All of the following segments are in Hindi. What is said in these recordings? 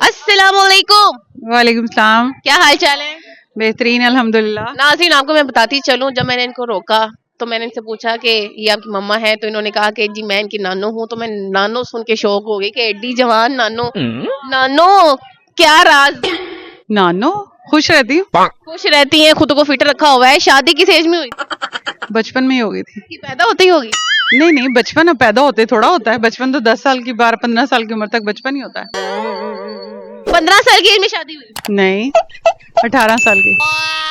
अस्सलाम वालेकुम। वालेकुम सलाम। क्या हाल चाल है? बेहतरीन अल्हम्दुलिल्लाह। नाज़रीन, आपको मैं बताती चलूं, जब मैंने इनको रोका तो मैंने इनसे पूछा कि ये आपकी मम्मा है, तो इन्होंने कहा कि जी मैं इनकी नानो हूँ। तो मैं नानो सुन के शौक हो गई कि एडी जवान नानो। नानो, क्या राज? नानो खुश रहती हूँ। खुश रहती हैं, खुद को फिट रखा हुआ है। शादी किस एज में हुई? बचपन में ही हो गई थी। कि पैदा होती ही होगी। नहीं नहीं, बचपन अब पैदा होते थोड़ा होता है। बचपन तो 10 साल की 12-15 साल की उम्र तक बचपन ही होता है। 15 साल की एज में शादी हुई? नहीं, 18 साल की।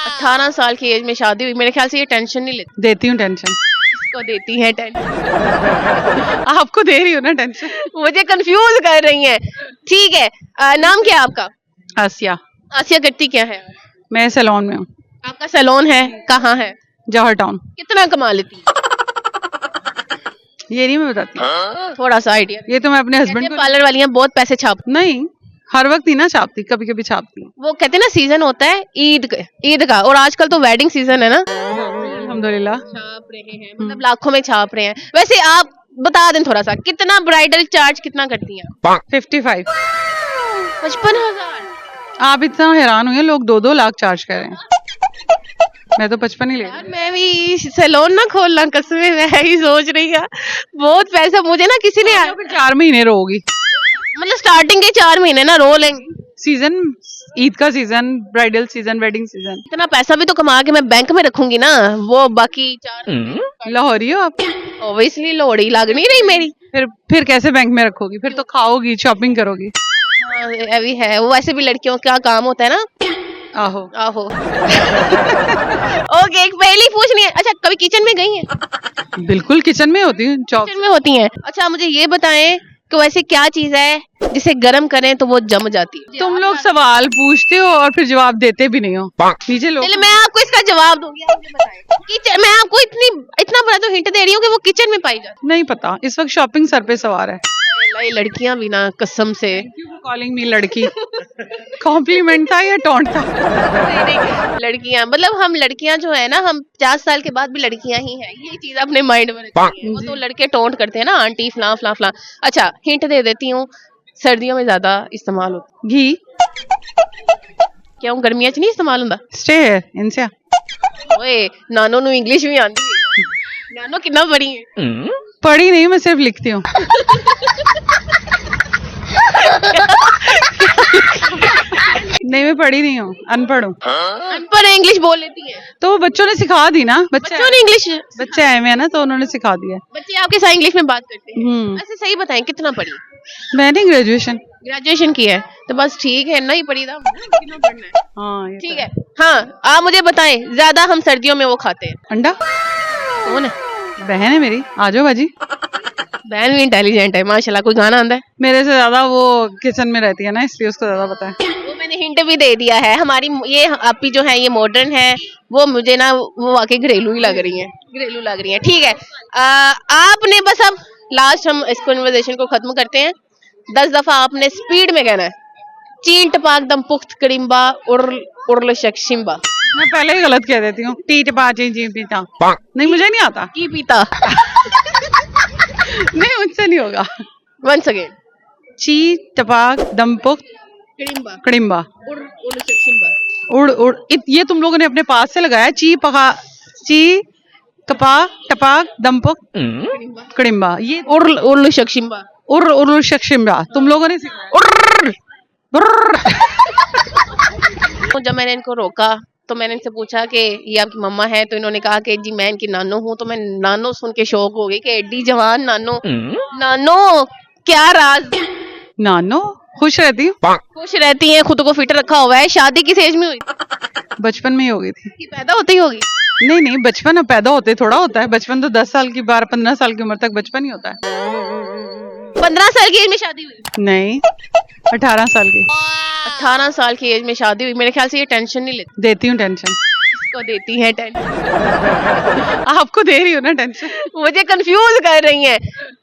18 साल की एज में शादी हुई। मेरे ख्याल से ये टेंशन नहीं लेती। देती हूँ टेंशन। इसको देती है टेंशन। आपको दे रही हूँ ना टेंशन। मुझे कंफ्यूज कर रही हैं। ठीक है, नाम क्या है आपका? आसिया। आसिया करती क्या है? मैं सैलून में हूँ। आपका सैलून है? कहाँ है? जवाहर टाउन। कितना कमा लेती है? ये नहीं मैं बताती। थोड़ा सा आइडिया। ये तो मैं अपने हस्बैंड को। पार्लर वालियां बहुत पैसे छाप। नहीं, हर वक्त ही ना छापती, कभी कभी छापती। वो कहते हैं ना सीजन होता है ईद का, और आजकल तो वेडिंग सीजन है ना। अल्हम्दुलिल्लाह। छाप रहे हैं, मतलब लाखों में छाप रहे हैं। वैसे आप बता दें थोड़ा सा, कितना ब्राइडल चार्ज कितना करती हैं? 55। 55,000? आप इतना हैरान हुए, लोग 2-2 लाख चार्ज कर रहे हैं। मैं तो 55 ही ले रही यार मैं भी सैलून ना खोलना, कसमें मैं ही सोच रही हूँ। बहुत पैसा मुझे ना किसी ने हूँ। 4 महीने रोगी। मतलब स्टार्टिंग के 4 महीने ना रो लेंगे। सीजन, ईद का season, bridal season, wedding season. इतना पैसा भी तो कमा के मैं बैंक में रखूंगी ना, वो बाकी 4। लाहौरी हो आप? ऑब्वियसली लोड़ी लग नहीं रही मेरी। फिर कैसे बैंक में रखोगी? फिर तो खाओगी, शॉपिंग करोगी। हाँ, ये भी है। वो वैसे भी लड़कियों का काम होता है ना। आहो आहो। ओके, एक पहली पूछनी है। अच्छा, कभी किचन में गई हैं? बिल्कुल किचन में होती हूँ, जॉब। किचन में होती हैं? अच्छा, मुझे ये बताएं कि वैसे क्या चीज है जिसे गर्म करें तो वो जम जाती है? तुम लोग सवाल पूछते हो और फिर जवाब देते भी नहीं हो। नीचे लोग। चलिए मैं आपको इसका जवाब दूंगी, आप मुझे बताएं। किचन, मैं आपको इतना बड़ा तो हिंट दे रही हूँ कि वो किचन में पाई जाती नहीं पता, इस वक्त शॉपिंग सर पे सवार है। है। ये लड़कियां भी ना, कसम से। कॉलिंग मी लड़की। कॉम्प्लीमेंट था या टॉन्ट था? नहीं, लड़कियां मतलब हम लड़कियां जो है ना, हम 50 साल के बाद भी लड़कियां ही हैं। ये चीज अपने माइंड में रखिए। वो तो लड़के टोंट करते हैं ना, आंटी फला फला फला। अच्छा, हिंट दे देती हूँ, सर्दियों में ज्यादा इस्तेमाल होता घी। है। क्यों, गर्मियां च नहीं इस्तेमाल होता? स्टे है इनसे। ओए, नानो नु इंग्लिश भी आती है। नानो कितना पढ़ी है? पढ़ी नहीं, मैं सिर्फ लिखती हूँ। नहीं, मैं पढ़ी नहीं हूँ, अनपढ़ हूँ। अनपढ़ इंग्लिश बोल लेती है? तो बच्चों ने सिखा दी ना। बच्चों ने इंग्लिश? बच्चे आए हुए हैं ना, तो उन्होंने सिखा दिया। बच्चे आपके साथ इंग्लिश में बात करते हैं? ऐसे सही बताएं, कितना पढ़ी? मैंने ग्रेजुएशन की है तो बस ठीक है ना, ही पढ़ी था। कितना पढ़ना है? हाँ, ठीक है। हाँ, आप मुझे बताएं, ज्यादा हम सर्दियों में वो खाते हैं? अंडा। कौन है? बहन है मेरी, आ जाओ बाजी। बहन भी इंटेलिजेंट है माशाल्लाह। कोई गाना आंदा है? मेरे से ज्यादा वो किचन में रहती है ना, इसलिए उसको ज्यादा पता है। वो मैंने हिंट भी दे दिया है। हमारी ये आपी जो है ये मॉडर्न है, वो मुझे ना वो वाकई घरेलू ही लग रही है, घरेलू लग रही है। ठीक है, आपने बस अब लास्ट हम इस कन्वर्सेशन को खत्म करते हैं। 10 दफा आपने स्पीड में कहना है। चीन टपाक दम पुख्त कड़िम्बा उर्ल शक्शिम्बा। मैं पहले ही गलत कह देती हूँ। टी टपा ची पीता। नहीं, मुझे नहीं आता। की पीता? नहीं, मुझसे नहीं होगा। Once again. ची टपाक दमपुक कड़िम्बा कड़िम्बा उर्ल शक्शिम्बा। उड़ उड़ ये तुम लोगों ने अपने पास से लगाया। ची कपा टपाक दमपुक कड़िम्बा। ये उर्ल शक्शिम्बा। उर्ल शक्शिम्बा तुम लोगों ने सिखाया। जब मैंने इनको रोका तो मैंने इनसे पूछा कि ये आपकी मम्मा है, तो इन्होंने कहा कि जी मैं इनकी नानो हूँ। तो मैं नानो सुन के शौक हो गई कि एडी जवान नानो। नानो, क्या राज? नानो खुश रहती हूँ। खुश रहती हैं, खुद को फिट रखा हुआ है। शादी किस एज में हुई? बचपन में ही हो गई थी। कि पैदा होती ही होगी। नहीं नहीं, बचपन अब पैदा होते थोड़ा होता है। बचपन तो 10 साल की 12-15 साल की उम्र तक बचपन ही होता है। 15 साल की एज में शादी हुई? नहीं, 18 साल की। 18 साल की एज में शादी हुई। मेरे ख्याल से ये टेंशन नहीं लेती। देती हूँ टेंशन। इसको देती है टेंशन। आपको दे रही हूँ ना टेंशन। मुझे कंफ्यूज कर रही हैं।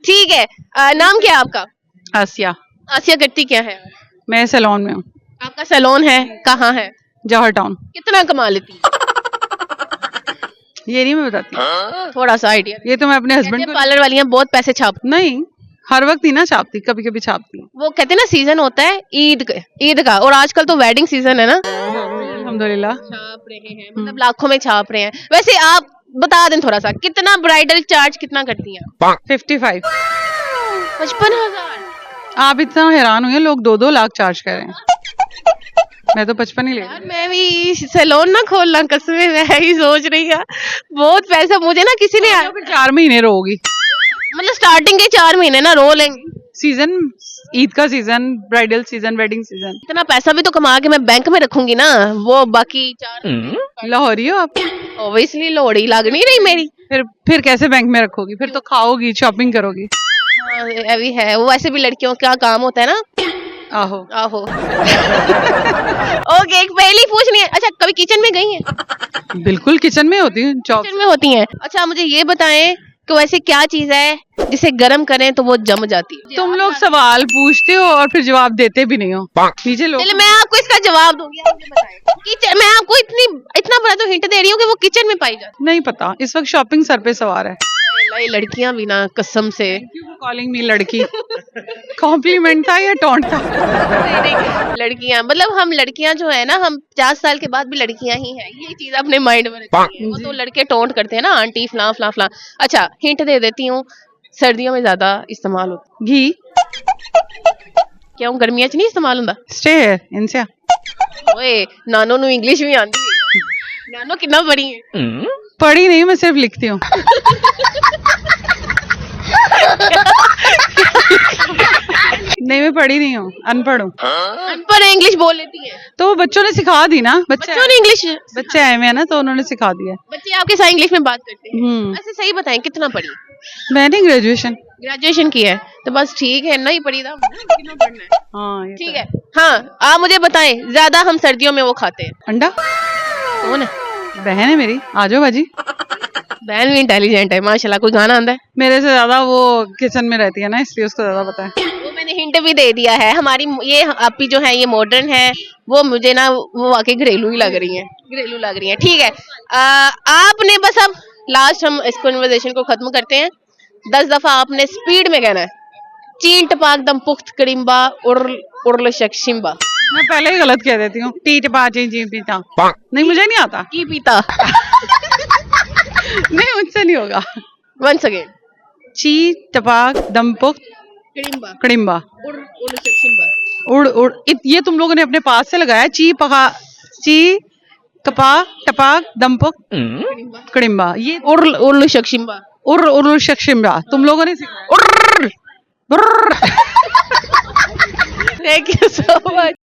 ठीक है, नाम क्या है आपका? आसिया। आसिया करती क्या है? मैं सैलून में हूँ। आपका सैलून है? कहाँ है? जवाहर टाउन। कितना कमा लेती है? ये नहीं मैं बताती। थोड़ा सा आइडिया। ये तो मैं अपने हस्बैंड को। पार्लर वालियां बहुत पैसे छाप। नहीं, हर वक्त ही ना छापती, कभी कभी छापती हूँ। वो कहते हैं ना सीजन होता है ईद का, और आजकल तो वेडिंग सीजन है ना, अल्हम्दुलिल्लाह। छाप रहे हैं, मतलब लाखों में छाप रहे हैं। वैसे आप बता दें थोड़ा सा, कितना ब्राइडल चार्ज कितना करती हैं? 55। 55,000। आप इतना हैरान हुए, लोग 2-2 लाख चार्ज कर रहे हैं, मैं तो 55 ही ले रही यार मैं भी सैलून ना खोलना, कसमें मैं ही सोच रही हूँ। बहुत पैसा मुझे ना किसी ने हूँ। फिर 4 महीने रोगी। मतलब स्टार्टिंग के 4 महीने ना रो लेंगे। सीजन, ईद का season, bridal season, wedding season. इतना पैसा भी तो कमा के मैं बैंक में रखूंगी ना, वो बाकी 4 लाहौरी हो आप? ऑब्वियसली लोड़ी लग नहीं रही मेरी। फिर कैसे बैंक में रखोगी? फिर तो खाओगी, शॉपिंग करोगी। हाँ, ये भी है, वो वैसे भी लड़कियों का काम होता है ना। आहो। आहो। ओके, एक पहली पूछनी है। अच्छा, कभी किचन में गई हैं? बिल्कुल किचन में होती हूँ, जॉब। किचन में होती हैं। अच्छा, मुझे ये बताएं कि वैसे क्या चीज है जिसे गर्म करें तो वो जम जाती है? तुम लोग सवाल पूछते हो और फिर जवाब देते भी नहीं हो। नीचे लोग। चलिए मैं आपको इसका जवाब दूंगी, आप मुझे बताएं। किचन, मैं आपको इतना बड़ा तो हिंट दे रही हूँ कि वो किचन में पाई जाती नहीं पता, इस वक्त शॉपिंग सर पे सवार है। है। ये लड़कियां भी ना, कसम से। कॉलिंग मी लड़की, कॉम्प्लीमेंट था या टॉन्ट था? नहीं, लड़कियां मतलब हम लड़कियां जो है ना, हम 50 साल के बाद भी लड़कियां ही हैं, ये चीज अपने माइंड में रखिए। वो तो लड़के टोंट करते हैं ना, आंटी फलां फलां फलां। अच्छा, हिंट दे देती हूँ, सर्दियों में ज्यादा इस्तेमाल होता घी। है। क्यों, गर्मियां च नहीं इस्तेमाल होता? स्टे है इनसे। ओए, नानो नु इंग्लिश भी आती है। नानो कितना बड़ी है? पढ़ी नहीं, मैं सिर्फ लिखती हूँ। नहीं, मैं पढ़ी नहीं हूँ, अनपढ़ हूँ। अनपढ़ इंग्लिश बोल लेती है? तो बच्चों ने सिखा दी ना, बच्चों ने इंग्लिश, बच्चे आए हुए हैं ना, तो उन्होंने सिखा दिया। बच्चे आपके साथ इंग्लिश में बात करते हैं? ऐसे ऐसे सही बताएं, कितना पढ़ी? मैंने ग्रेजुएशन। ग्रेजुएशन की है तो बस ठीक है ना, ही पढ़ी था, कितना पढ़ना है। हाँ, ये ठीक है। हाँ, आप मुझे बताएं, ज्यादा हम सर्दियों में वो खाते हैं? अंडा। कौन है? बहन है मेरी, आ जाओ बाजी। बहन भी इंटेलिजेंट है माशाल्लाह। कोई गाना आंदा है? मेरे से ज्यादा वो किचन में रहती है ना, इसलिए उसको ज्यादा पता है। वो मैंने हिंट भी दे दिया है। हमारी ये आपी जो है ये मॉडर्न है, वो मुझे ना वो वाकई घरेलू ही लग रही है, घरेलू लग रही है। ठीक है, आपने बस अब लास्ट हम इस कन्वर्सेशन को खत्म करते हैं। 10 दफा आपने स्पीड में कहना है। चीन टपाक दम पुख्त कड़िम्बा उर्ल शक्शिम्बा। मैं पहले ही गलत कह देती हूँ। टी टपा ची ची पीता। नहीं, मुझे नहीं आता। की पीता। नहीं, मुझसे नहीं होगा। Once again. ची टपाक दमपुक कड़िम्बा कड़िम्बा। उर्ल शक्शिम्बा। उड़ उड़ ये तुम लोगों ने अपने पास से लगाया। ची कपा टपाक दमपुक कड़िम्बा। ये उर्ल शक्शिम्बा। उर्ल शक्शिम्बा तुम लोगों ने सिखाया। Thank you so much.